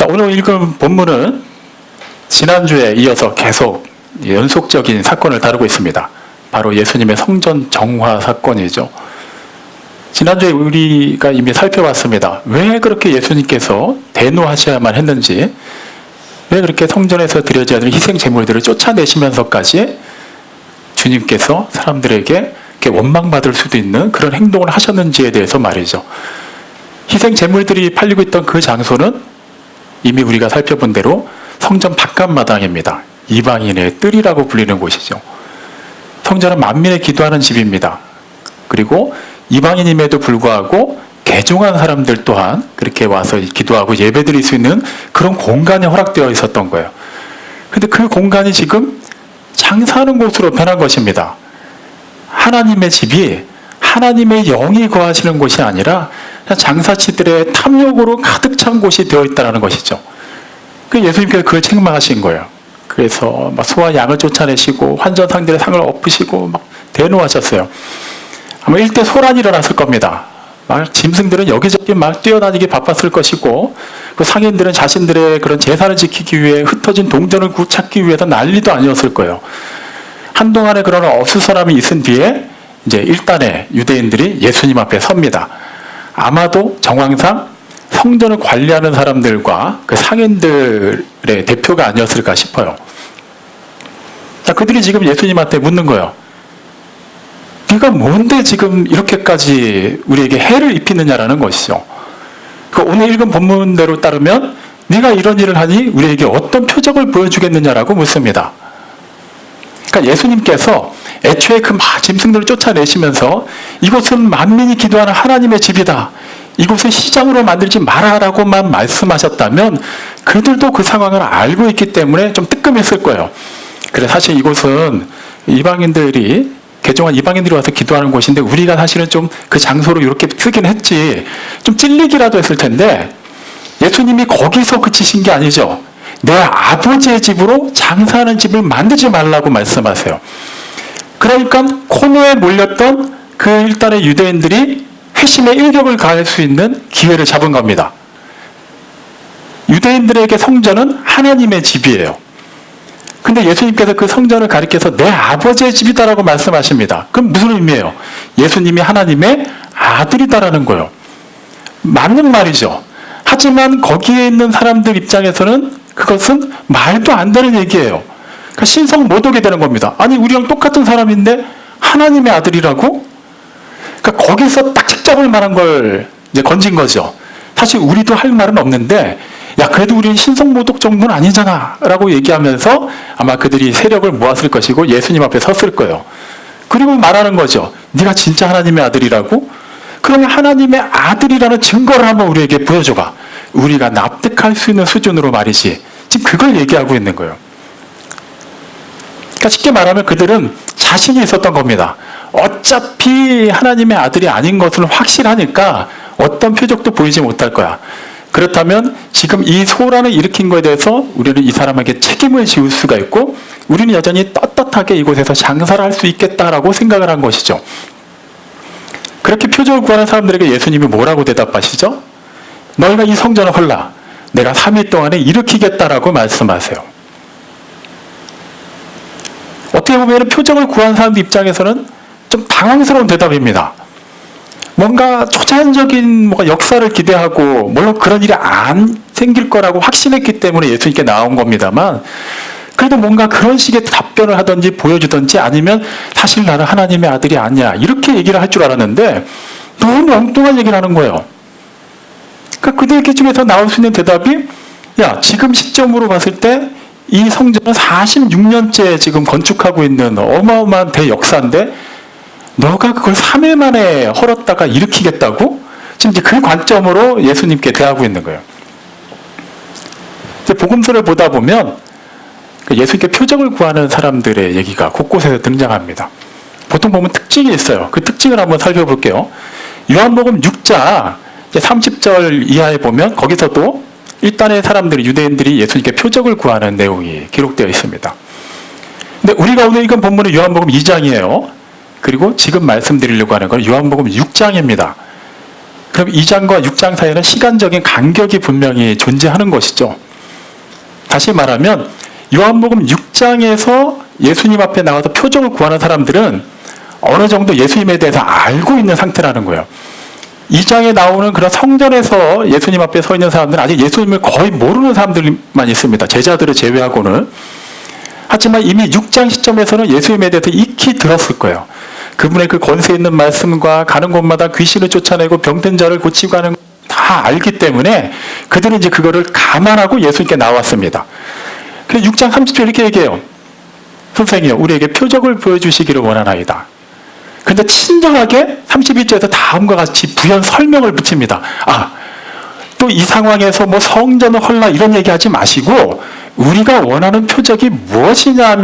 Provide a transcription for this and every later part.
자, 오늘 읽은 본문은 지난주에 이어서 계속 연속적인 사건을 다루고 있습니다. 바로 예수님의 성전 정화 사건이죠. 지난주에 우리가 이미 살펴봤습니다. 왜 그렇게 예수님께서 대노하셔야만 했는지, 왜 그렇게 성전에서 드려져야 하는 희생 제물들을 쫓아내시면서까지 주님께서 사람들에게 원망받을 수도 있는 그런 행동을 하셨는지에 대해서 말이죠. 희생 제물들이 팔리고 있던 그 장소는 이미 우리가 살펴본 대로 성전 바깥마당입니다. 이방인의 뜰이라고 불리는 곳이죠. 성전은 만민의 기도하는 집입니다. 그리고 이방인임에도 불구하고 개종한 사람들 또한 그렇게 와서 기도하고 예배드릴 수 있는 그런 공간이 허락되어 있었던 거예요. 근데 그 공간이 지금 장사하는 곳으로 변한 것입니다. 하나님의 집이 하나님의 영이 거하시는 곳이 아니라 장사치들의 탐욕으로 가득 찬 곳이 되어 있다는 것이죠. 그 예수님께서 그걸 책망하신 거예요. 그래서 막 소와 양을 쫓아내시고 환전상들의 상을 엎으시고 막 대노하셨어요. 아마 일대 소란이 일어났을 겁니다. 막 짐승들은 여기저기 막 뛰어다니기 바빴을 것이고, 그 상인들은 자신들의 그런 제사를 지키기 위해 흩어진 동전을 찾기 위해서 난리도 아니었을 거예요. 한동안의 그런 어수선함이 있은 뒤에 이제 일단의 유대인들이 예수님 앞에 섭니다. 아마도 정황상 성전을 관리하는 사람들과 그 상인들의 대표가 아니었을까 싶어요. 자, 그들이 지금 예수님한테 묻는 거예요. 네가 뭔데 지금 이렇게까지 우리에게 해를 입히느냐라는 것이죠. 오늘 읽은 본문대로 따르면 네가 이런 일을 하니 우리에게 어떤 표적을 보여주겠느냐라고 묻습니다. 그러니까 예수님께서 애초에 그 짐승들을 쫓아내시면서 이곳은 만민이 기도하는 하나님의 집이다, 이곳을 시장으로 만들지 마라라고만 말씀하셨다면 그들도 그 상황을 알고 있기 때문에 좀 뜨끔했을 거예요. 그래, 사실 이곳은 이방인들이 개종한 이방인들이 와서 기도하는 곳인데 우리가 사실은 좀 그 장소로 이렇게 쓰긴 했지, 좀 찔리기라도 했을 텐데 예수님이 거기서 그치신 게 아니죠. 내 아버지의 집으로 장사하는 집을 만들지 말라고 말씀하세요. 그러니까 코너에 몰렸던 그 일단의 유대인들이 회심의 일격을 가할 수 있는 기회를 잡은 겁니다. 유대인들에게 성전은 하나님의 집이에요. 근데 예수님께서 그 성전을 가리켜서 내 아버지의 집이다라고 말씀하십니다. 그럼 무슨 의미예요? 예수님이 하나님의 아들이다라는 거예요. 맞는 말이죠. 하지만 거기에 있는 사람들 입장에서는 그것은 말도 안 되는 얘기예요. 그러니까 신성모독이 되는 겁니다. 아니, 우리랑 똑같은 사람인데 하나님의 아들이라고? 그러니까 거기서 딱 책잡을 만한 걸 이제 건진 거죠. 사실 우리도 할 말은 없는데, 야, 그래도 우리는 신성모독 정도는 아니잖아 라고 얘기하면서 아마 그들이 세력을 모았을 것이고 예수님 앞에 섰을 거예요. 그리고 말하는 거죠. 네가 진짜 하나님의 아들이라고? 그러면 하나님의 아들이라는 증거를 한번 우리에게 보여줘봐. 우리가 납득할 수 있는 수준으로 말이지. 지금 그걸 얘기하고 있는 거예요. 그러니까 쉽게 말하면 그들은 자신이 있었던 겁니다. 어차피 하나님의 아들이 아닌 것은 확실하니까 어떤 표적도 보이지 못할 거야. 그렇다면 지금 이 소란을 일으킨 것에 대해서 우리는 이 사람에게 책임을 지울 수가 있고 우리는 여전히 떳떳하게 이곳에서 장사를 할 수 있겠다라고 생각을 한 것이죠. 그렇게 표적을 구하는 사람들에게 예수님이 뭐라고 대답하시죠? 너희가 이 성전을 헐라. 내가 3일 동안에 일으키겠다라고 말씀하세요. 어떻게 보면 표적을 구한 사람들 입장에서는 좀 당황스러운 대답입니다. 뭔가 초자연적인 뭔가 역사를 기대하고 물론 그런 일이 안 생길 거라고 확신했기 때문에 예수님께 나온 겁니다만, 그래도 뭔가 그런 식의 답변을 하든지 보여주든지 아니면 사실 나는 하나님의 아들이 아니야 이렇게 얘기를 할 줄 알았는데 너무 엉뚱한 얘기를 하는 거예요. 그러니까 그들 중에서 나올 수 있는 대답이, 야, 지금 시점으로 봤을 때 이 성전은 46년째 지금 건축하고 있는 어마어마한 대역사인데 너가 그걸 3일 만에 헐었다가 일으키겠다고? 지금 이제 그 관점으로 예수님께 대하고 있는 거예요. 이제 복음서를 보다 보면 예수님께 표적을 구하는 사람들의 얘기가 곳곳에서 등장합니다. 보통 보면 특징이 있어요. 그 특징을 한번 살펴볼게요. 요한복음 6장 30절 이하에 보면 거기서도 일단의 사람들이, 유대인들이 예수님께 표적을 구하는 내용이 기록되어 있습니다. 근데 우리가 오늘 읽은 본문은 요한복음 2장이에요. 그리고 지금 말씀드리려고 하는 건 요한복음 6장입니다. 그럼 2장과 6장 사이에는 시간적인 간격이 분명히 존재하는 것이죠. 다시 말하면 요한복음 6장에서 예수님 앞에 나와서 표적을 구하는 사람들은 어느 정도 예수님에 대해서 알고 있는 상태라는 거예요. 2장에 나오는 그런 성전에서 예수님 앞에 서 있는 사람들은 아직 예수님을 거의 모르는 사람들만 있습니다. 제자들을 제외하고는. 하지만 이미 6장 시점에서는 예수님에 대해서 익히 들었을 거예요. 그분의 그 권세 있는 말씀과 가는 곳마다 귀신을 쫓아내고 병든 자를 고치고 하는 다 알기 때문에 그들은 이제 그거를 감안하고 예수님께 나왔습니다. 그래서 6장 30절 이렇게 얘기해요. 선생이요, 우리에게 표적을 보여주시기를 원하나이다. 근데 친절하게 32절에서 다음과 같이 부연 설명을 붙입니다. 또 이 상황에서 뭐 성전을 헐라 이런 얘기하지 마시고 우리가 원하는 표적이 무엇이냐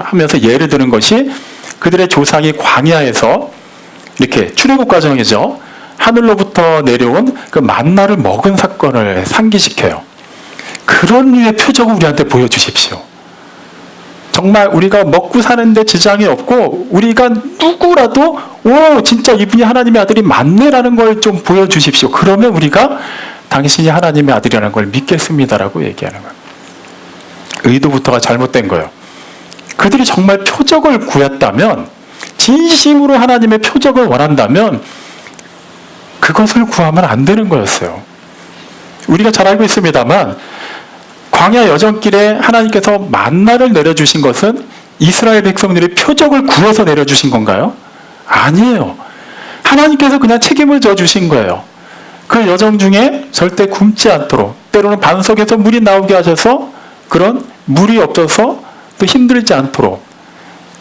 하면서 예를 드는 것이 그들의 조상이 광야에서 이렇게 출애굽 과정이죠. 하늘로부터 내려온 그 만나를 먹은 사건을 상기시켜요. 그런 류의 표적을 우리한테 보여주십시오. 정말 우리가 먹고 사는데 지장이 없고 우리가 누구라도 진짜 이분이 하나님의 아들이 맞네라는 걸 좀 보여주십시오. 그러면 우리가 당신이 하나님의 아들이라는 걸 믿겠습니다라고 얘기하는 거예요. 의도부터가 잘못된 거예요. 그들이 정말 표적을 구했다면, 진심으로 하나님의 표적을 원한다면 그것을 구하면 안 되는 거였어요. 우리가 잘 알고 있습니다만 광야 여정길에 하나님께서 만나를 내려주신 것은 이스라엘 백성들이 표적을 구해서 내려주신 건가요? 아니에요. 하나님께서 그냥 책임을 져주신 거예요. 그 여정 중에 절대 굶지 않도록, 때로는 반석에서 물이 나오게 하셔서 그런 물이 없어서 또 힘들지 않도록,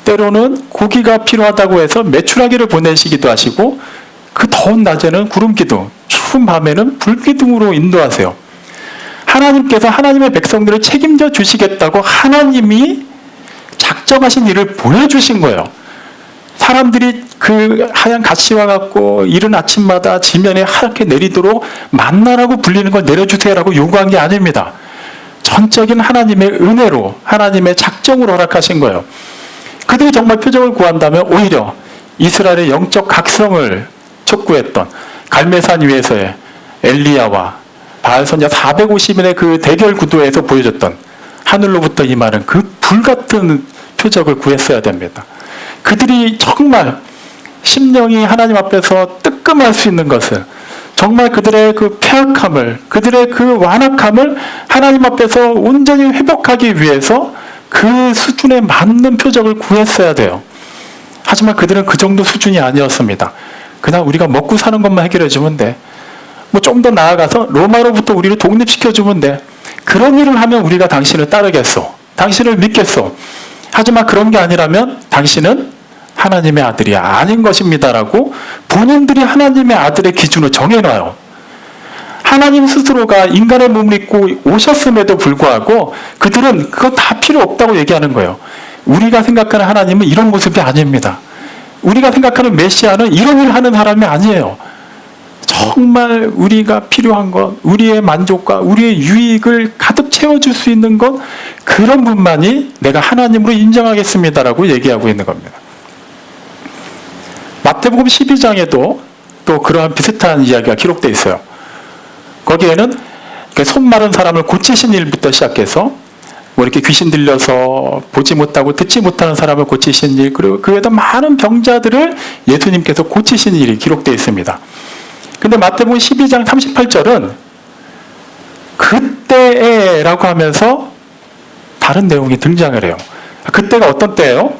때로는 고기가 필요하다고 해서 메추라기를 보내시기도 하시고, 그 더운 낮에는 구름기둥, 추운 밤에는 불기둥으로 인도하세요. 하나님께서 하나님의 백성들을 책임져 주시겠다고 하나님이 작정하신 일을 보여주신 거예요. 사람들이 그 하얀 가시와 같고 이른 아침마다 지면에 하얗게 내리도록 만나라고 불리는 걸 내려주세요라고 요구한 게 아닙니다. 전적인 하나님의 은혜로, 하나님의 작정으로 허락하신 거예요. 그들이 정말 표적을 구한다면 오히려 이스라엘의 영적 각성을 촉구했던 갈멜산 위에서의 엘리야와 바알 선지자 450인의 그 대결 구도에서 보여줬던 하늘로부터 임하는 그 불같은 표적을 구했어야 됩니다. 그들이 정말 심령이 하나님 앞에서 뜨끔할 수 있는 것을, 정말 그들의 그 폐악함을, 그들의 그 완악함을 하나님 앞에서 온전히 회복하기 위해서 그 수준에 맞는 표적을 구했어야 돼요. 하지만 그들은 그 정도 수준이 아니었습니다. 그냥 우리가 먹고 사는 것만 해결해 주면 돼. 뭐 좀 더 나아가서 로마로부터 우리를 독립시켜주면 돼. 그런 일을 하면 우리가 당신을 따르겠소. 당신을 믿겠소. 하지만 그런 게 아니라면 당신은 하나님의 아들이 아닌 것입니다라고 본인들이 하나님의 아들의 기준을 정해놔요. 하나님 스스로가 인간의 몸을 입고 오셨음에도 불구하고 그들은 그거 다 필요 없다고 얘기하는 거예요. 우리가 생각하는 하나님은 이런 모습이 아닙니다. 우리가 생각하는 메시아는 이런 일을 하는 사람이 아니에요. 정말 우리가 필요한 것, 우리의 만족과 우리의 유익을 가득 채워줄 수 있는 것, 그런 분만이 내가 하나님으로 인정하겠습니다라고 얘기하고 있는 겁니다. 마태복음 12장에도 또 그러한 비슷한 이야기가 기록되어 있어요. 거기에는 손 마른 사람을 고치신 일부터 시작해서 뭐 이렇게 귀신 들려서 보지 못하고 듣지 못하는 사람을 고치신 일, 그리고 그 외에도 많은 병자들을 예수님께서 고치신 일이 기록되어 있습니다. 근데 마태복음 12장 38절은 그때에라고 하면서 다른 내용이 등장을 해요. 그때가 어떤 때예요?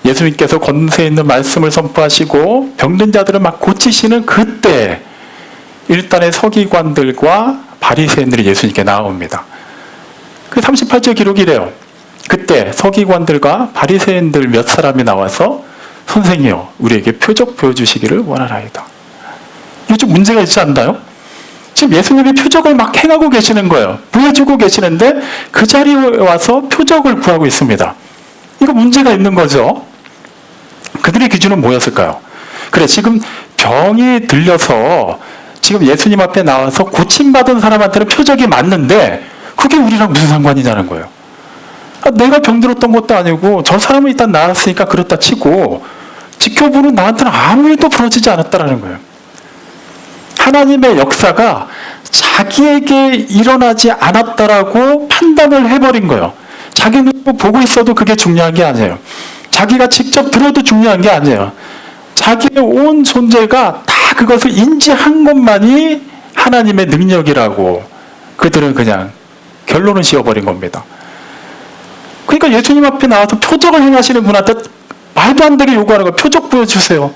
예수님께서 권세 있는 말씀을 선포하시고 병든 자들을 막 고치시는 그때 일단의 서기관들과 바리새인들이 예수님께 나옵니다. 그 38절 기록이래요. 그때 서기관들과 바리새인들 몇 사람이 나와서 선생이요, 우리에게 표적 보여주시기를 원하나이다. 이거 좀 문제가 있지 않나요? 지금 예수님이 표적을 막 행하고 계시는 거예요. 보여주고 계시는데 그 자리에 와서 표적을 구하고 있습니다. 이거 문제가 있는 거죠. 그들의 기준은 뭐였을까요? 그래, 지금 병이 들려서 지금 예수님 앞에 나와서 고침받은 사람한테는 표적이 맞는데 그게 우리랑 무슨 상관이냐는 거예요. 내가 병들었던 것도 아니고 저 사람은 일단 나았으니까 그렇다 치고 지켜보는 나한테는 아무 일도 벌어지지 않았다라는 거예요. 하나님의 역사가 자기에게 일어나지 않았다라고 판단을 해버린 거예요. 자기는 보고 있어도 그게 중요한 게 아니에요. 자기가 직접 들어도 중요한 게 아니에요. 자기의 온 존재가 다 그것을 인지한 것만이 하나님의 능력이라고 그들은 그냥 결론을 지어버린 겁니다. 그러니까 예수님 앞에 나와서 표적을 행하시는 분한테 말도 안 되게 요구하는 거예요. 표적 보여주세요.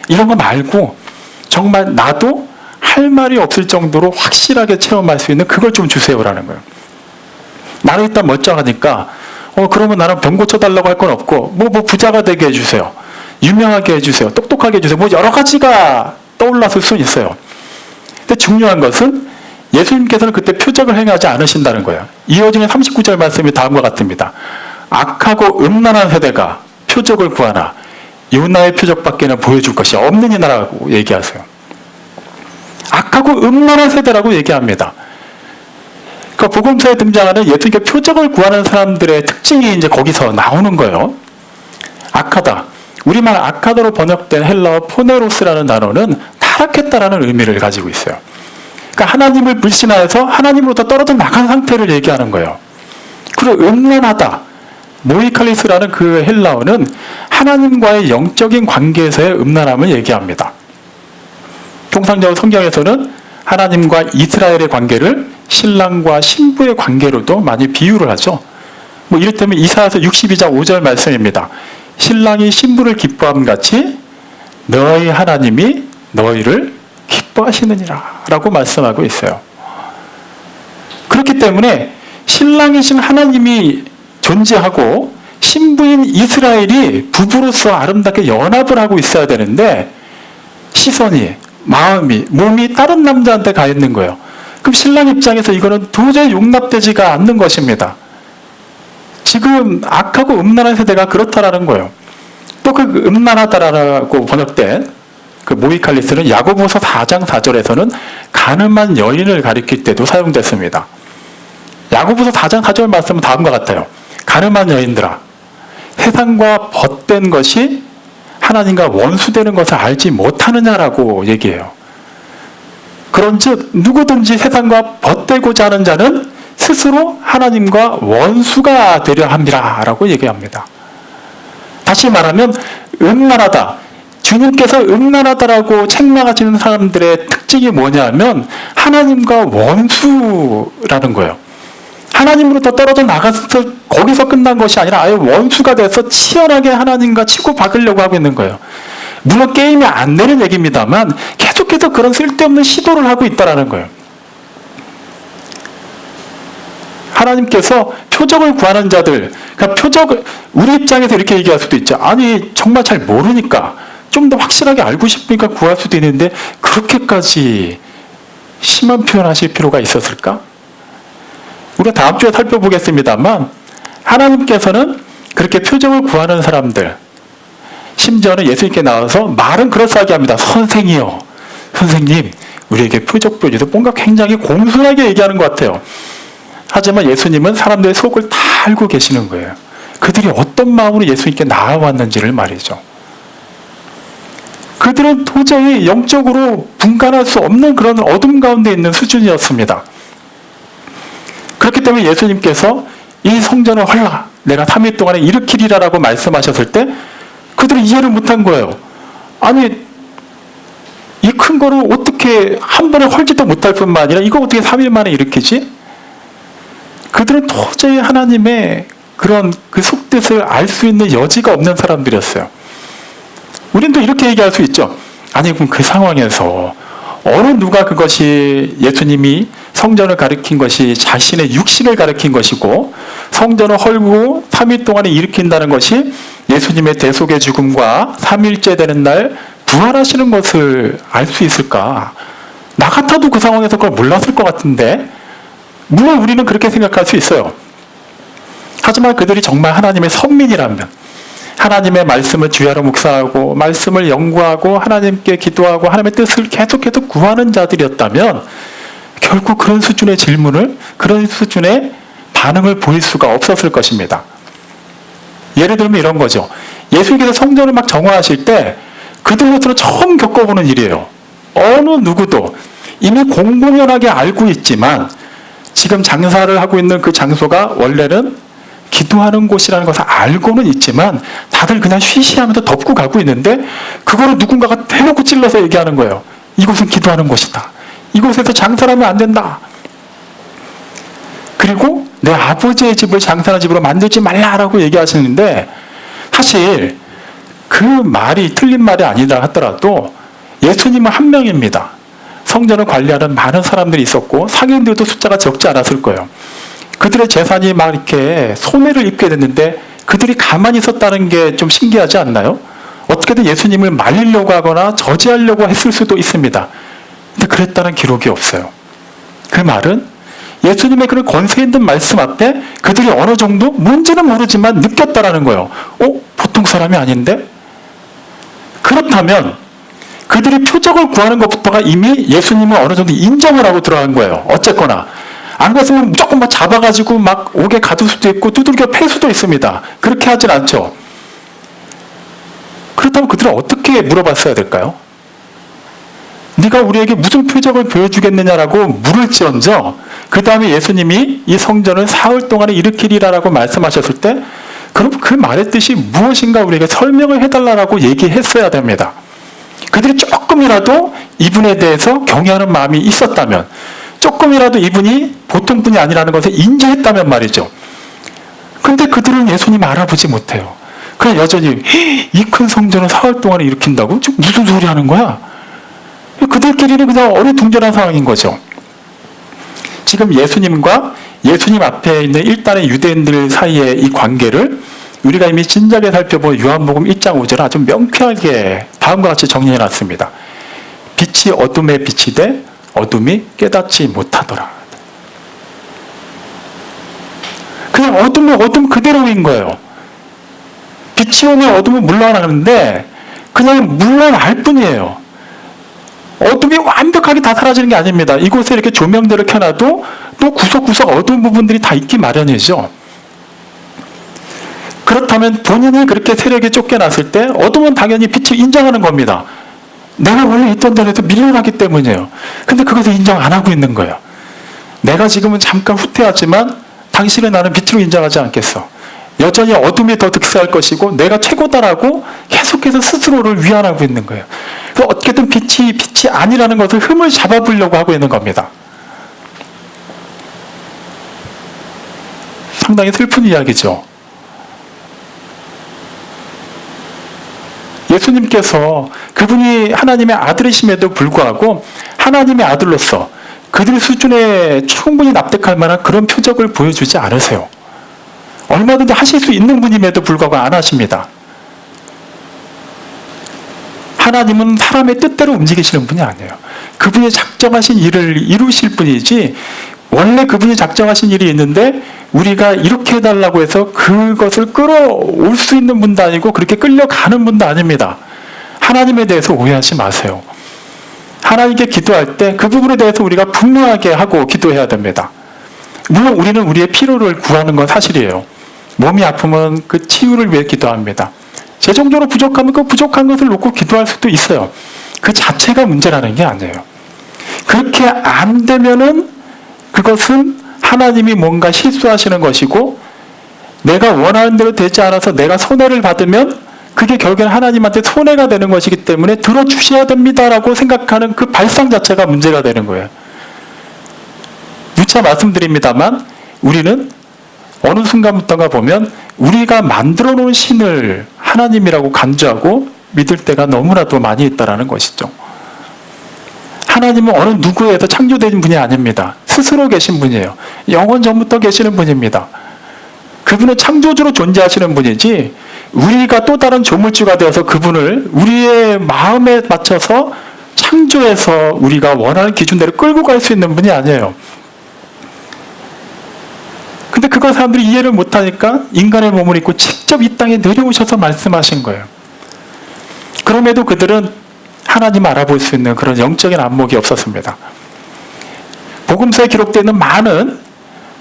이런 거 말고 정말 나도 할 말이 없을 정도로 확실하게 체험할 수 있는 그걸 좀 주세요라는 거예요. 나는 일단 멀쩡하니까 그러면 나는 병 고쳐달라고 할 건 없고 뭐 부자가 되게 해주세요. 유명하게 해주세요. 똑똑하게 해주세요. 뭐 여러 가지가 떠올랐을 수는 있어요. 근데 중요한 것은 예수님께서는 그때 표적을 행하지 않으신다는 거예요. 이어지는 39절 말씀이 다음과 같습니다. 악하고 음란한 세대가 표적을 구하나 요나의 표적밖에는 보여줄 것이 없느니라고 얘기하세요. 악하고 음란한 세대라고 얘기합니다. 그 복음서에 등장하는 예수님께 표적을 구하는 사람들의 특징이 이제 거기서 나오는 거예요. 악하다. 우리말 악하다로 번역된 헬라어 포네로스라는 단어는 타락했다라는 의미를 가지고 있어요. 그러니까 하나님을 불신하여서 하나님으로부터 떨어져 나간 상태를 얘기하는 거예요. 그리고 음란하다. 모이칼리스라는 그 헬라어는 하나님과의 영적인 관계에서의 음란함을 얘기합니다. 통상적으로 성경에서는 하나님과 이스라엘의 관계를 신랑과 신부의 관계로도 많이 비유를 하죠. 뭐 이를테면 이사야서 62장 5절 말씀입니다. 신랑이 신부를 기뻐함 같이 너희 하나님이 너희를 기뻐하시느니라 라고 말씀하고 있어요. 그렇기 때문에 신랑이신 하나님이 존재하고 신부인 이스라엘이 부부로서 아름답게 연합을 하고 있어야 되는데 시선이, 마음이, 몸이 다른 남자한테 가 있는 거예요. 그럼 신랑 입장에서 이거는 도저히 용납되지가 않는 것입니다. 지금 악하고 음란한 세대가 그렇다라는 거예요. 또 그 음란하다라고 번역된 그 모이칼리스는 야고보서 4장 4절에서는 가늠한 여인을 가리킬 때도 사용됐습니다. 야고보서 4장 4절 말씀은 다음과 같아요. 가늠한 여인들아, 세상과 벗된 것이 하나님과 원수되는 것을 알지 못하느냐라고 얘기해요. 그런즉 누구든지 세상과 벗되고자 하는 자는 스스로 하나님과 원수가 되려 함이라 라고 얘기합니다. 다시 말하면 음란하다. 주님께서 음란하다라고 책망하시는 사람들의 특징이 뭐냐면 하나님과 원수라는 거예요. 하나님으로부터 떨어져 나가서 거기서 끝난 것이 아니라 아예 원수가 돼서 치열하게 하나님과 치고 박으려고 하고 있는 거예요. 물론 게임이 안 되는 얘기입니다만 계속해서 그런 쓸데없는 시도를 하고 있다는 거예요. 하나님께서 표적을 구하는 자들, 그러니까 표적을 우리 입장에서 이렇게 얘기할 수도 있죠. 아니 정말 잘 모르니까 좀 더 확실하게 알고 싶으니까 구할 수도 있는데 그렇게까지 심한 표현하실 필요가 있었을까? 우리가 다음 주에 살펴보겠습니다만 하나님께서는 그렇게 표적을 구하는 사람들, 심지어는 예수님께 나와서 말은 그럴싸하게 합니다. 선생이요, 선생님 우리에게 표적 보여주세요. 뭔가 굉장히 공손하게 얘기하는 것 같아요. 하지만 예수님은 사람들의 속을 다 알고 계시는 거예요. 그들이 어떤 마음으로 예수님께 나아왔는지를 말이죠. 그들은 도저히 영적으로 분간할 수 없는 그런 어둠 가운데 있는 수준이었습니다. 그렇기 때문에 예수님께서 이 성전을 헐라 내가 3일 동안에 일으키리라라고 말씀하셨을 때 그들은 이해를 못한 거예요. 아니 이 큰 거를 어떻게 한 번에 헐지도 못할 뿐만 아니라 이거 어떻게 3일 만에 일으키지? 그들은 도저히 하나님의 그런 그 속뜻을 알 수 있는 여지가 없는 사람들이었어요. 우린 또 이렇게 얘기할 수 있죠. 아니 그럼 그 상황에서 어느 누가 그것이 예수님이 성전을 가리킨 것이 자신의 육신을 가리킨 것이고 성전을 헐고 3일 동안에 일으킨다는 것이 예수님의 대속의 죽음과 3일째 되는 날 부활하시는 것을 알 수 있을까? 나 같아도 그 상황에서 그걸 몰랐을 것 같은데 물론 우리는 그렇게 생각할 수 있어요. 하지만 그들이 정말 하나님의 선민이라면 하나님의 말씀을 주야로 묵상하고 말씀을 연구하고 하나님께 기도하고 하나님의 뜻을 계속해서 구하는 자들이었다면 결국 그런 수준의 질문을 그런 수준의 반응을 보일 수가 없었을 것입니다. 예를 들면 이런 거죠. 예수님께서 성전을 막 정화하실 때 그들로서는 처음 겪어보는 일이에요. 어느 누구도 이미 공공연하게 알고 있지만 지금 장사를 하고 있는 그 장소가 원래는 기도하는 곳이라는 것을 알고는 있지만 다들 그냥 쉬쉬하면서 덮고 가고 있는데 그거를 누군가가 대놓고 찔러서 얘기하는 거예요. 이곳은 기도하는 곳이다. 이곳에서 장사를 하면 안 된다. 그리고 내 아버지의 집을 장사하는 집으로 만들지 말라라고 얘기하시는데 사실 그 말이 틀린 말이 아니다 하더라도 예수님은 한 명입니다. 성전을 관리하는 많은 사람들이 있었고 상인들도 숫자가 적지 않았을 거예요. 그들의 재산이 막 이렇게 손해를 입게 됐는데 그들이 가만히 있었다는 게 좀 신기하지 않나요? 어떻게든 예수님을 말리려고 하거나 저지하려고 했을 수도 있습니다. 근데 그랬다는 기록이 없어요. 그 말은 예수님의 그런 권세 있는 말씀 앞에 그들이 어느 정도 뭔지는 모르지만 느꼈다라는 거예요. 보통 사람이 아닌데? 그렇다면 그들이 표적을 구하는 것부터가 이미 예수님을 어느 정도 인정을 하고 들어간 거예요. 어쨌거나. 안 그랬으면 무조건 막 잡아가지고 막 옥에 가둘 수도 있고 두들겨 팰 수도 있습니다. 그렇게 하진 않죠. 그렇다면 그들은 어떻게 물어봤어야 될까요? 네가 우리에게 무슨 표적을 보여주겠느냐라고 물을지언정 그 다음에 예수님이 이 성전을 사흘 동안에 일으키리라라고 말씀하셨을 때 그럼 그 말의 뜻이 무엇인가 우리에게 설명을 해달라고 얘기했어야 됩니다. 그들이 조금이라도 이분에 대해서 경외하는 마음이 있었다면 조금이라도 이분이 보통 분이 아니라는 것을 인지했다면 말이죠. 그런데 그들은 예수님을 알아보지 못해요. 그냥 여전히 이 큰 성전을 사흘 동안에 일으킨다고? 지금 무슨 소리 하는 거야? 그들끼리는 그냥 어리둥절한 상황인 거죠. 지금 예수님과 예수님 앞에 있는 일단의 유대인들 사이의 이 관계를 우리가 이미 진작에 살펴본 요한복음 1장 5절은 아주 명쾌하게 다음과 같이 정리해놨습니다. 빛이 어둠에 비치되 어둠이 깨닫지 못하더라. 그냥 어둠은 어둠 그대로인 거예요. 빛이 오면 어둠은 물러나는데 그냥 물러날 뿐이에요. 어둠이 완벽하게 다 사라지는 게 아닙니다. 이곳에 이렇게 조명들을 켜놔도 또 구석구석 어두운 부분들이 다 있기 마련이죠. 그렇다면 본인이 그렇게 세력에 쫓겨났을 때 어둠은 당연히 빛을 인정하는 겁니다. 내가 원래 있던 자리에서 밀려나기 때문이에요. 근데 그것을 인정 안 하고 있는 거예요. 내가 지금은 잠깐 후퇴하지만 당신은 나는 빛으로 인정하지 않겠어. 여전히 어둠이 더 득세할 것이고 내가 최고다라고 계속해서 스스로를 위안하고 있는 거예요. 그래서 어떻게든 빛이 아니라는 것을 흠을 잡아보려고 하고 있는 겁니다. 상당히 슬픈 이야기죠. 예수님께서 그분이 하나님의 아들이심에도 불구하고 하나님의 아들로서 그들 수준에 충분히 납득할 만한 그런 표적을 보여주지 않으세요. 얼마든지 하실 수 있는 분임에도 불구하고 안 하십니다. 하나님은 사람의 뜻대로 움직이시는 분이 아니에요. 그분이 작정하신 일을 이루실 분이지 원래 그분이 작정하신 일이 있는데 우리가 이렇게 해달라고 해서 그것을 끌어올 수 있는 분도 아니고 그렇게 끌려가는 분도 아닙니다. 하나님에 대해서 오해하지 마세요. 하나님께 기도할 때 그 부분에 대해서 우리가 분명하게 하고 기도해야 됩니다. 물론 우리는 우리의 필요를 구하는 건 사실이에요. 몸이 아프면 그 치유를 위해 기도합니다. 재정적으로 부족하면 그 부족한 것을 놓고 기도할 수도 있어요. 그 자체가 문제라는 게 아니에요. 그렇게 안 되면은 그것은 하나님이 뭔가 실수하시는 것이고 내가 원하는 대로 되지 않아서 내가 손해를 받으면 그게 결국엔 하나님한테 손해가 되는 것이기 때문에 들어주셔야 됩니다라고 생각하는 그 발상 자체가 문제가 되는 거예요. 누차 말씀드립니다만 우리는 어느 순간부터가 보면 우리가 만들어 놓은 신을 하나님이라고 간주하고 믿을 때가 너무나도 많이 있다는 것이죠. 하나님은 어느 누구에서 창조된 분이 아닙니다. 스스로 계신 분이에요. 영원 전부터 계시는 분입니다. 그분은 창조주로 존재하시는 분이지 우리가 또 다른 조물주가 되어서 그분을 우리의 마음에 맞춰서 창조해서 우리가 원하는 기준대로 끌고 갈 수 있는 분이 아니에요. 근데 그걸 사람들이 이해를 못하니까 인간의 몸을 입고 직접 이 땅에 내려오셔서 말씀하신 거예요. 그럼에도 그들은 하나님 알아볼 수 있는 그런 영적인 안목이 없었습니다. 복음서에 기록되는 많은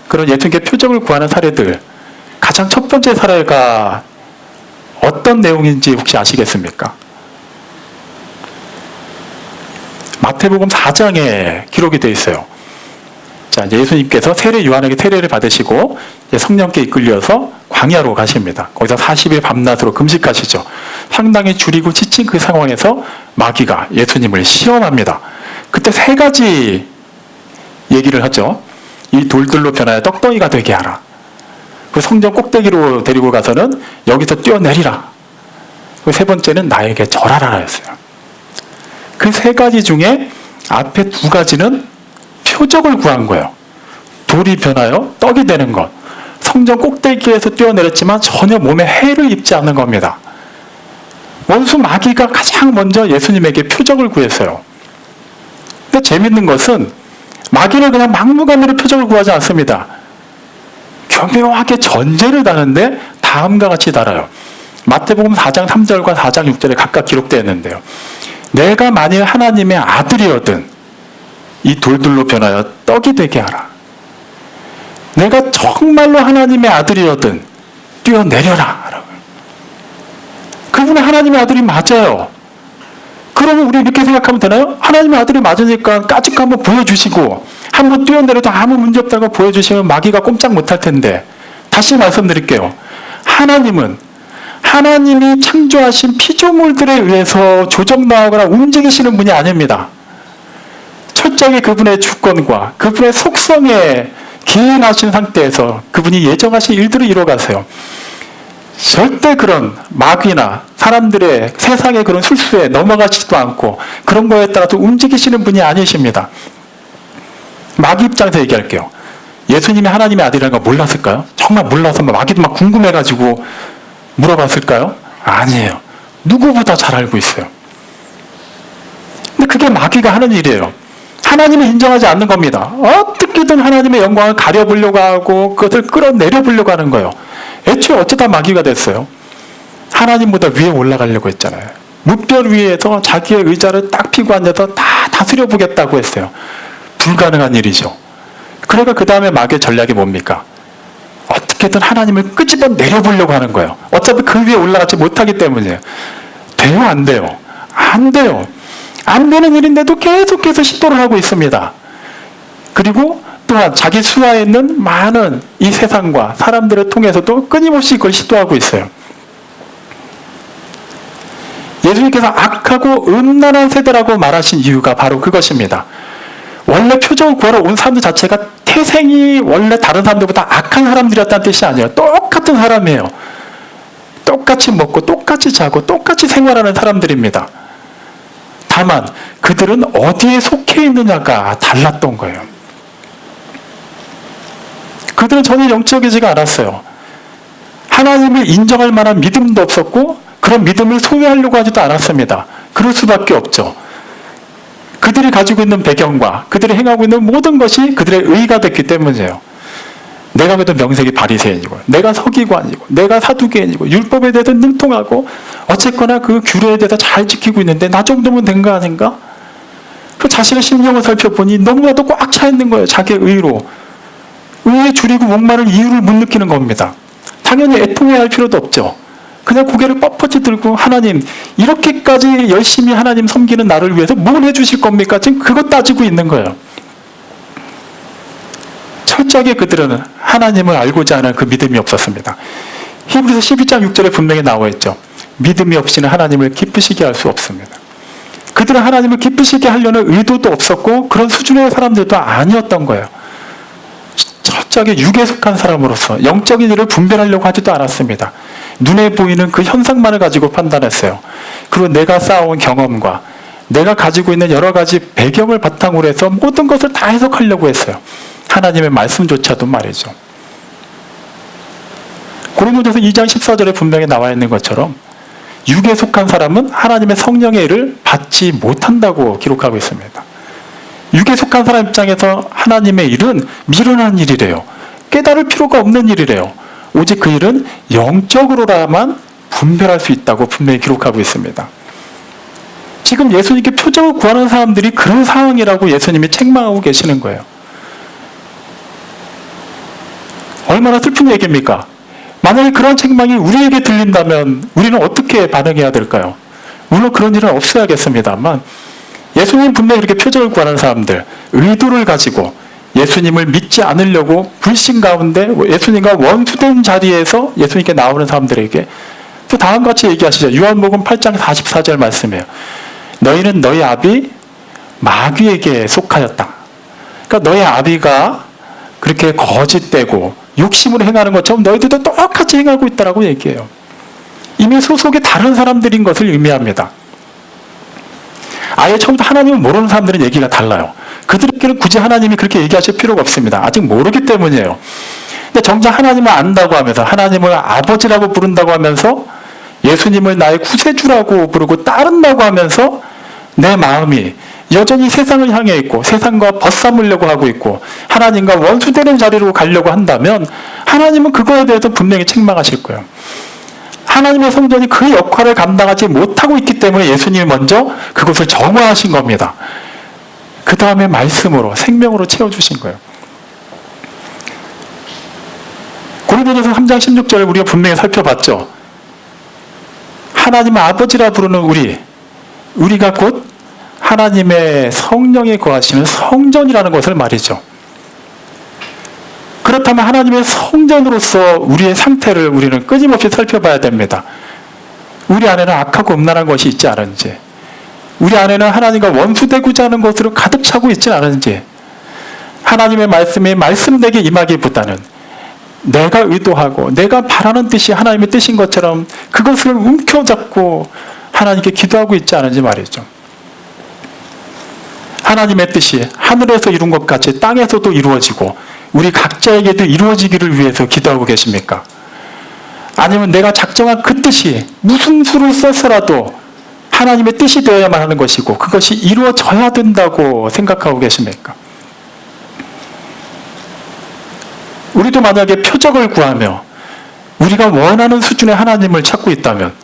그런 예수님께 표적을 구하는 사례들, 가장 첫 번째 사례가 어떤 내용인지 혹시 아시겠습니까? 마태복음 4장에 기록이 되어 있어요. 자, 이제 예수님께서 요한에게 세례를 받으시고 이제 성령께 이끌려서 광야로 가십니다. 거기서 40일 밤낮으로 금식하시죠. 상당히 줄이고 지친 그 상황에서 마귀가 예수님을 시험합니다. 그때 세 가지 얘기를 하죠. 이 돌들로 변하여 떡덩이가 되게 하라. 그 성전 꼭대기로 데리고 가서는 여기서 뛰어내리라. 그 세 번째는 나에게 절하라 했어요. 그 세 가지 중에 앞에 두 가지는 표적을 구한 거예요. 돌이 변하여 떡이 되는 것. 성전 꼭대기에서 뛰어내렸지만 전혀 몸에 해를 입지 않는 겁니다. 원수 마귀가 가장 먼저 예수님에게 표적을 구했어요. 근데 재밌는 것은 마귀를 그냥 막무가내로 표적을 구하지 않습니다. 교묘하게 전제를 다는데 다음과 같이 달아요. 마태복음 4장 3절과 4장 6절에 각각 기록되어 있는데요. 내가 만일 하나님의 아들이거든 이 돌들로 변하여 떡이 되게 하라. 내가 정말로 하나님의 아들이거든 뛰어내려라. 그분은 하나님의 아들이 맞아요. 그러면 우리 이렇게 생각하면 되나요? 하나님의 아들이 맞으니까 까짓거 한번 보여주시고 한번 뛰어내려도 아무 문제 없다고 보여주시면 마귀가 꼼짝 못할 텐데, 다시 말씀드릴게요. 하나님이 창조하신 피조물들에 의해서 조정나가거나 움직이시는 분이 아닙니다. 철저하게 그분의 주권과 그분의 속성에 기인하신 상태에서 그분이 예정하신 일들을 이뤄가세요. 절대 그런 마귀나 사람들의 세상의 그런 술수에 넘어가지도 않고 그런 거에 따라서 움직이시는 분이 아니십니다. 마귀 입장에서 얘기할게요. 예수님이 하나님의 아들이라는 거 몰랐을까요? 정말 몰라서 마귀도 막 궁금해가지고 물어봤을까요? 아니에요. 누구보다 잘 알고 있어요. 근데 그게 마귀가 하는 일이에요. 하나님을 인정하지 않는 겁니다. 어떻게든 하나님의 영광을 가려보려고 하고 그것을 끌어내려보려고 하는 거예요. 애초에 어쩌다 마귀가 됐어요? 하나님보다 위에 올라가려고 했잖아요. 무별 위에서 자기의 의자를 딱 펴고 앉아서 다 다스려 보겠다고 했어요. 불가능한 일이죠. 그러니까 그 다음에 마귀의 전략이 뭡니까? 어떻게든 하나님을 끄집어 내려보려고 하는 거예요. 어차피 그 위에 올라가지 못하기 때문이에요. 돼요? 안 돼요? 안 돼요. 안 되는 일인데도 계속해서 시도를 하고 있습니다. 그리고 또한 자기 수하에 있는 많은 이 세상과 사람들을 통해서도 끊임없이 그걸 시도하고 있어요. 예수님께서 악하고 음란한 세대라고 말하신 이유가 바로 그것입니다. 원래 표적을 구하러 온 사람들 자체가 태생이 원래 다른 사람들보다 악한 사람들이었다는 뜻이 아니에요. 똑같은 사람이에요. 똑같이 먹고 똑같이 자고 똑같이 생활하는 사람들입니다. 다만 그들은 어디에 속해 있느냐가 달랐던 거예요. 그들은 전혀 영적이지가 않았어요. 하나님을 인정할 만한 믿음도 없었고 그런 믿음을 소유하려고 하지도 않았습니다. 그럴 수밖에 없죠. 그들이 가지고 있는 배경과 그들이 행하고 있는 모든 것이 그들의 의가 됐기 때문이에요. 내가 그래도 명색이 바리새인이고 내가 서기관이고 내가 사두개인이고 율법에 대해서 능통하고 어쨌거나 그 규례에 대해서 잘 지키고 있는데 나 정도면 된 거 아닌가? 그 자신의 심령을 살펴보니 너무나도 꽉 차 있는 거예요. 자기의 의로. 의에 줄이고 목마른 이유를 못 느끼는 겁니다. 당연히 애통해야 할 필요도 없죠. 그냥 고개를 뻣뻣이 들고 하나님 이렇게까지 열심히 하나님 섬기는 나를 위해서 뭘 해주실 겁니까? 지금 그것 따지고 있는 거예요. 철저하게 그들은 하나님을 알고자 하는 그 믿음이 없었습니다. 히브리서 12장 6절에 분명히 나와 있죠. 믿음이 없이는 하나님을 기쁘시게 할 수 없습니다. 그들은 하나님을 기쁘시게 하려는 의도도 없었고 그런 수준의 사람들도 아니었던 거예요. 철저하게 육에 속한 사람으로서 영적인 일을 분별하려고 하지도 않았습니다. 눈에 보이는 그 현상만을 가지고 판단했어요. 그리고 내가 쌓아온 경험과 내가 가지고 있는 여러 가지 배경을 바탕으로 해서 모든 것을 다 해석하려고 했어요. 하나님의 말씀조차도 말이죠. 고린도전서 2장 14절에 분명히 나와 있는 것처럼 육에 속한 사람은 하나님의 성령의 일을 받지 못한다고 기록하고 있습니다. 육에 속한 사람 입장에서 하나님의 일은 미련한 일이래요. 깨달을 필요가 없는 일이래요. 오직 그 일은 영적으로라만 분별할 수 있다고 분명히 기록하고 있습니다. 지금 예수님께 표적을 구하는 사람들이 그런 상황이라고 예수님이 책망하고 계시는 거예요. 얼마나 슬픈 얘기입니까? 만약에 그런 책망이 우리에게 들린다면 우리는 어떻게 반응해야 될까요? 물론 그런 일은 없어야겠습니다만 예수님 분명히 이렇게 표적을 구하는 사람들, 의도를 가지고 예수님을 믿지 않으려고 불신 가운데 예수님과 원수된 자리에서 예수님께 나오는 사람들에게 또 다음과 같이 얘기하시죠. 요한복음 8장 44절 말씀이에요. 너희는 너희 아비 마귀에게 속하였다. 그러니까 너희 아비가 그렇게 거짓되고 욕심으로 행하는 것처럼 너희들도 똑같이 행하고 있다라고 얘기해요. 이미 소속이 다른 사람들인 것을 의미합니다. 아예 처음부터 하나님을 모르는 사람들은 얘기가 달라요. 그들에게는 굳이 하나님이 그렇게 얘기하실 필요가 없습니다. 아직 모르기 때문이에요. 근데 정작 하나님을 안다고 하면서, 하나님을 아버지라고 부른다고 하면서, 예수님을 나의 구세주라고 부르고 따른다고 하면서 내 마음이 여전히 세상을 향해 있고 세상과 벗삼으려고 하고 있고 하나님과 원수되는 자리로 가려고 한다면 하나님은 그거에 대해서 분명히 책망하실 거예요. 하나님의 성전이 그 역할을 감당하지 못하고 있기 때문에 예수님이 먼저 그것을 정화하신 겁니다. 그 다음에 말씀으로, 생명으로 채워주신 거예요. 고린도전서 3장 16절을 우리가 분명히 살펴봤죠. 하나님 아버지라 부르는 우리가 곧 하나님의 성령이 거하시는 성전이라는 것을 말이죠. 그렇다면 하나님의 성전으로서 우리의 상태를 우리는 끊임없이 살펴봐야 됩니다. 우리 안에는 악하고 음란한 것이 있지 않은지, 우리 안에는 하나님과 원수되고자 하는 것으로 가득 차고 있지 않은지, 하나님의 말씀이 말씀되게 임하기보다는 내가 의도하고 내가 바라는 뜻이 하나님의 뜻인 것처럼 그것을 움켜잡고 하나님께 기도하고 있지 않은지 말이죠. 하나님의 뜻이 하늘에서 이룬 것 같이 땅에서도 이루어지고 우리 각자에게도 이루어지기를 위해서 기도하고 계십니까? 아니면 내가 작정한 그 뜻이 무슨 수를 써서라도 하나님의 뜻이 되어야만 하는 것이고 그것이 이루어져야 된다고 생각하고 계십니까? 우리도 만약에 표적을 구하며 우리가 원하는 수준의 하나님을 찾고 있다면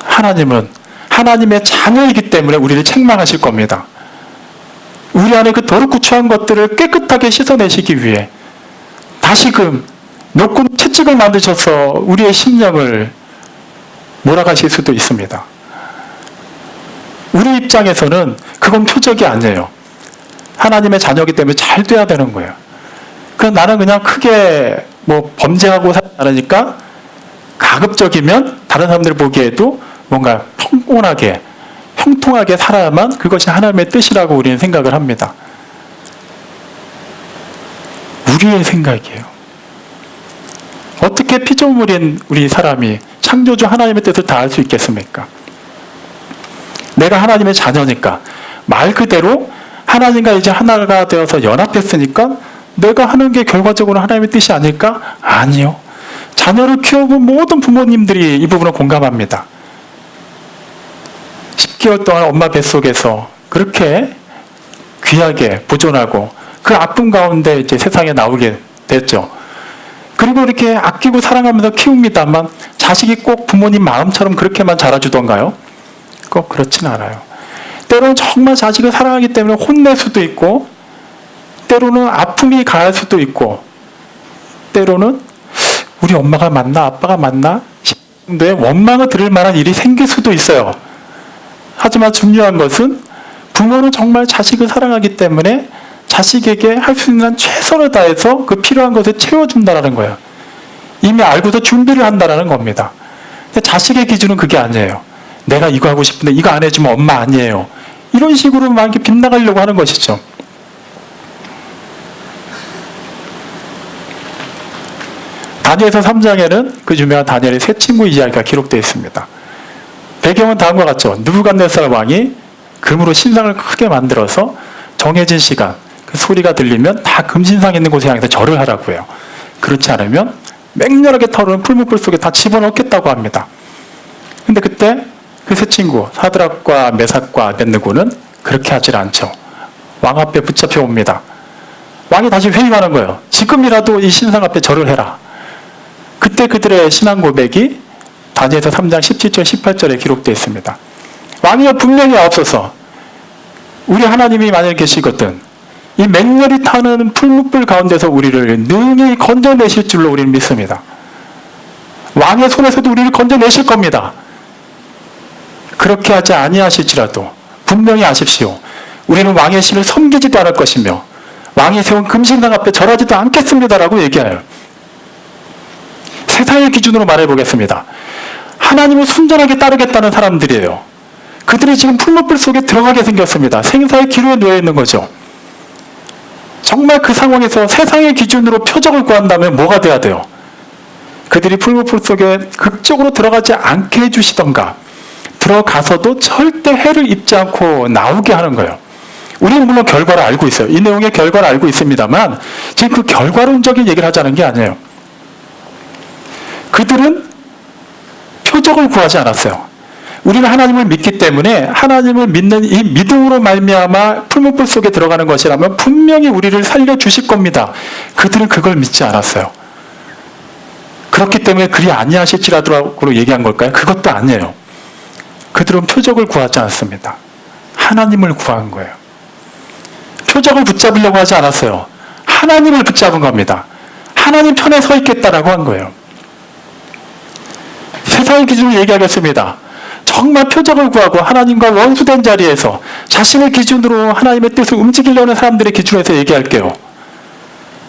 하나님은 하나님의 자녀이기 때문에 우리를 책망하실 겁니다. 우리 안에 그 더럽고 추한 것들을 깨끗하게 씻어내시기 위해 다시금 높은 채찍을 만드셔서 우리의 심령을 몰아가실 수도 있습니다. 우리 입장에서는 그건 표적이 아니에요. 하나님의 자녀이기 때문에 잘 돼야 되는 거예요. 나는 그냥 크게 범죄하고 살지 않으니까 가급적이면 다른 사람들 보기에도 뭔가 평온하게, 형통하게 살아야만 그것이 하나님의 뜻이라고 우리는 생각을 합니다. 우리의 생각이에요. 어떻게 피조물인 우리 사람이 창조주 하나님의 뜻을 다 알 수 있겠습니까? 내가 하나님의 자녀니까 말 그대로 하나님과 이제 하나가 되어서 연합했으니까 내가 하는 게 결과적으로 하나님의 뜻이 아닐까? 아니요. 자녀를 키워본 모든 부모님들이 이 부분을 공감합니다. 10개월 동안 엄마 뱃속에서 그렇게 귀하게 보존하고 그 아픔 가운데 이제 세상에 나오게 됐죠. 그리고 이렇게 아끼고 사랑하면서 키웁니다만 자식이 꼭 부모님 마음처럼 그렇게만 자라주던가요? 꼭 그렇진 않아요. 때로는 정말 자식을 사랑하기 때문에 혼낼 수도 있고 때로는 아픔이 가할 수도 있고 때로는 우리 엄마가 맞나 아빠가 맞나 싶은데 원망을 들을 만한 일이 생길 수도 있어요. 하지만 중요한 것은 부모는 정말 자식을 사랑하기 때문에 자식에게 할 수 있는 최선을 다해서 그 필요한 것을 채워준다는 거예요. 이미 알고서 준비를 한다는 겁니다. 근데 자식의 기준은 그게 아니에요. 내가 이거 하고 싶은데 이거 안 해주면 엄마 아니에요. 이런 식으로 막 이렇게 빗나가려고 하는 것이죠. 다니엘서 3장에는 그 유명한 다니엘의 세 친구 이야기가 기록되어 있습니다. 배경은 다음과 같죠. 느부갓네살 왕이 금으로 신상을 크게 만들어서 정해진 시간, 그 소리가 들리면 다 금신상 있는 곳에 향해서 절을 하라고 해요. 그렇지 않으면 맹렬하게 타오르는 풀무불 속에 다 집어넣겠다고 합니다. 근데 그때 그 세 친구 사드락과 메삭과 아벳느고는 그렇게 하질 않죠. 왕 앞에 붙잡혀 옵니다. 왕이 다시 회의하는 거예요. 지금이라도 이 신상 앞에 절을 해라. 그때 그들의 신앙 고백이 다니엘서 3장 17절 18절에 기록되어 있습니다. 왕이여 분명히 앞서서 우리 하나님이 만약에 계시거든 이 맹렬히 타는 풀무불 가운데서 우리를 능히 건져내실 줄로 우리는 믿습니다. 왕의 손에서도 우리를 건져내실 겁니다. 그렇게 하지 아니하실지라도 분명히 아십시오. 우리는 왕의 신을 섬기지도 않을 것이며 왕이 세운 금신상 앞에 절하지도 않겠습니다라고 얘기해요. 세상의 기준으로 말해보겠습니다. 하나님을 순전하게 따르겠다는 사람들이에요. 그들이 지금 풀무불 속에 들어가게 생겼습니다. 생사의 기로에 놓여 있는 거죠. 정말 그 상황에서 세상의 기준으로 표적을 구한다면 뭐가 돼야 돼요? 그들이 풀무불 속에 극적으로 들어가지 않게 해주시던가, 들어가서도 절대 해를 입지 않고 나오게 하는 거예요. 우리는 물론 결과를 알고 있어요. 이 내용의 결과를 알고 있습니다만 지금 그 결과론적인 얘기를 하자는 게 아니에요. 그들은 표적을 구하지 않았어요. 우리는 하나님을 믿기 때문에 하나님을 믿는 이 믿음으로 말미암아 풀무불 속에 들어가는 것이라면 분명히 우리를 살려주실 겁니다. 그들은 그걸 믿지 않았어요. 그렇기 때문에 그리 아니하실지라도 얘기한 걸까요? 그것도 아니에요. 그들은 표적을 구하지 않습니다. 하나님을 구한 거예요. 표적을 붙잡으려고 하지 않았어요. 하나님을 붙잡은 겁니다. 하나님 편에 서 있겠다라고 한 거예요. 세상의 기준을 얘기하겠습니다. 정말 표적을 구하고 하나님과 원수된 자리에서 자신의 기준으로 하나님의 뜻을 움직이려는 사람들의 기준에서 얘기할게요.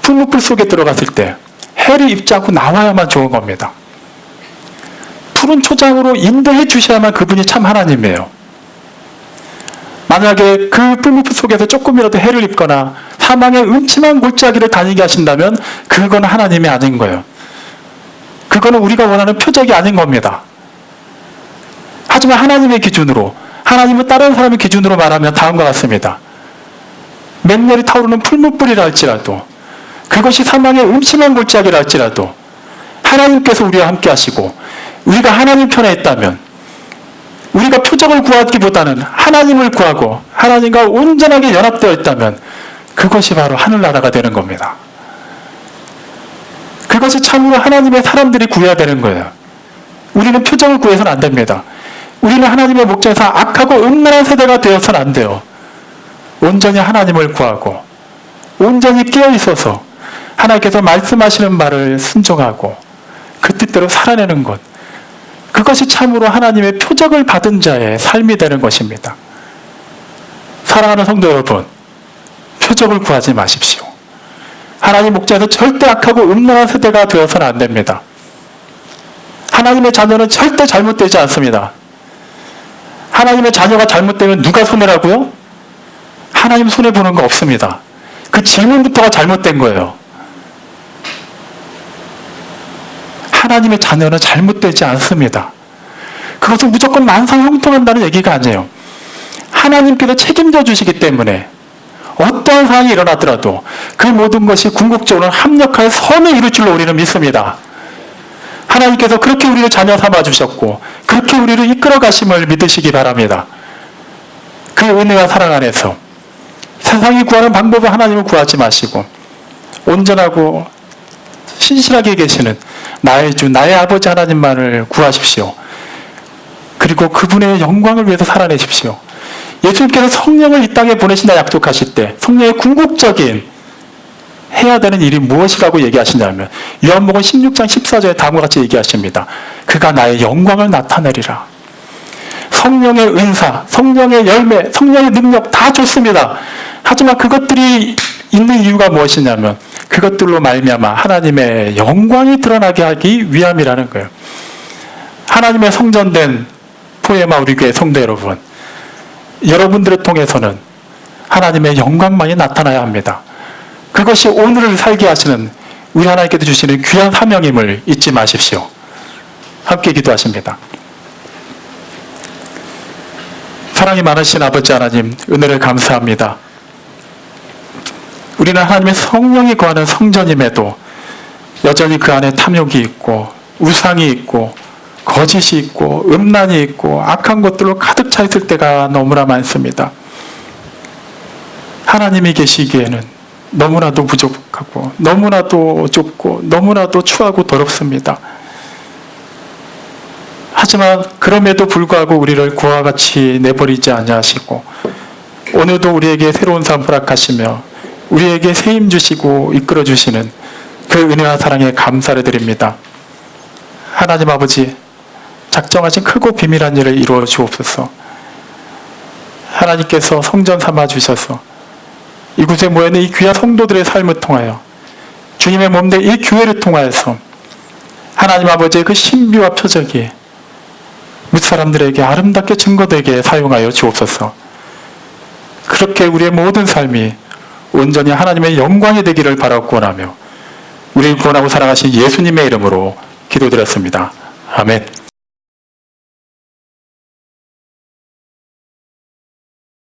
풀무불 속에 들어갔을 때 해를 입지 않고 나와야만 좋은 겁니다. 푸른 초장으로 인도해 주셔야만 그분이 참 하나님이에요. 만약에 그 풀무불 속에서 조금이라도 해를 입거나 사망의 음침한 골짜기를 다니게 하신다면 그건 하나님이 아닌 거예요. 그거는 우리가 원하는 표적이 아닌 겁니다. 하지만 하나님의 기준으로, 하나님은 다른 사람의 기준으로 말하면 다음과 같습니다. 맹렬히 타오르는 풀무불이라 할지라도, 그것이 사망의 음침한 골짜기라 할지라도 하나님께서 우리와 함께 하시고 우리가 하나님 편에 있다면, 우리가 표적을 구하기보다는 하나님을 구하고 하나님과 온전하게 연합되어 있다면 그것이 바로 하늘나라가 되는 겁니다. 그것이 참으로 하나님의 사람들이 구해야 되는 거예요. 우리는 표적을 구해서는 안 됩니다. 우리는 하나님의 목전에서 악하고 음란한 세대가 되어서는 안 돼요. 온전히 하나님을 구하고 온전히 깨어있어서 하나님께서 말씀하시는 말을 순종하고 그 뜻대로 살아내는 것, 그것이 참으로 하나님의 표적을 받은 자의 삶이 되는 것입니다. 사랑하는 성도 여러분, 표적을 구하지 마십시오. 하나님 목전에서 절대 악하고 음란한 세대가 되어서는 안 됩니다. 하나님의 자녀는 절대 잘못되지 않습니다. 하나님의 자녀가 잘못되면 누가 손해라고요? 하나님 손해보는 거 없습니다. 그 질문부터가 잘못된 거예요. 하나님의 자녀는 잘못되지 않습니다. 그것은 무조건 만상 형통한다는 얘기가 아니에요. 하나님께서 책임져 주시기 때문에 어떠한 상황이 일어나더라도 그 모든 것이 궁극적으로 합력하여 선을 이룰 줄로 우리는 믿습니다. 하나님께서 그렇게 우리를 자녀 삼아 주셨고 그렇게 우리를 이끌어 가심을 믿으시기 바랍니다. 그 은혜와 사랑 안에서 세상이 구하는 방법은 하나님을 구하지 마시고 온전하고 신실하게 계시는 나의 주, 나의 아버지 하나님만을 구하십시오. 그리고 그분의 영광을 위해서 살아내십시오. 예수님께서 성령을 이 땅에 보내신다 약속하실 때 성령의 궁극적인 해야 되는 일이 무엇이라고 얘기하시냐면 요한복음 16장 14절에 다음과 같이 얘기하십니다. 그가 나의 영광을 나타내리라. 성령의 은사, 성령의 열매, 성령의 능력 다 좋습니다. 하지만 그것들이 있는 이유가 무엇이냐면 그것들로 말미암아 하나님의 영광이 드러나게 하기 위함이라는 거예요. 하나님의 성전된 포에마 우리 교회 성도 여러분, 여러분들을 통해서는 하나님의 영광만이 나타나야 합니다. 그것이 오늘을 살게 하시는 우리 하나님께서 주시는 귀한 사명임을 잊지 마십시오. 함께 기도하십니다. 사랑이 많으신 아버지 하나님, 은혜를 감사합니다. 우리는 하나님의 성령이 거하는 성전임에도 여전히 그 안에 탐욕이 있고 우상이 있고 거짓이 있고 음란이 있고 악한 것들로 가득 차 있을 때가 너무나 많습니다. 하나님이 계시기에는 너무나도 부족하고 너무나도 좁고 너무나도 추하고 더럽습니다. 하지만 그럼에도 불구하고 우리를 그와 같이 내버리지 아니하시고 오늘도 우리에게 새로운 삶 허락하시며 우리에게 새 힘 주시고 이끌어 주시는 그 은혜와 사랑에 감사를 드립니다. 하나님 아버지, 작정하신 크고 비밀한 일을 이루어 주옵소서. 하나님께서 성전 삼아 주셔서 이곳에 모여있는 이 귀한 성도들의 삶을 통하여 주님의 몸된 이 교회를 통하여서 하나님 아버지의 그 신비와 표적이 뭇 사람들에게 아름답게 증거되게 사용하여 주옵소서. 그렇게 우리의 모든 삶이 온전히 하나님의 영광이 되기를 바라고 원하며 우리를 구원하고 사랑하신 예수님의 이름으로 기도드렸습니다. 아멘.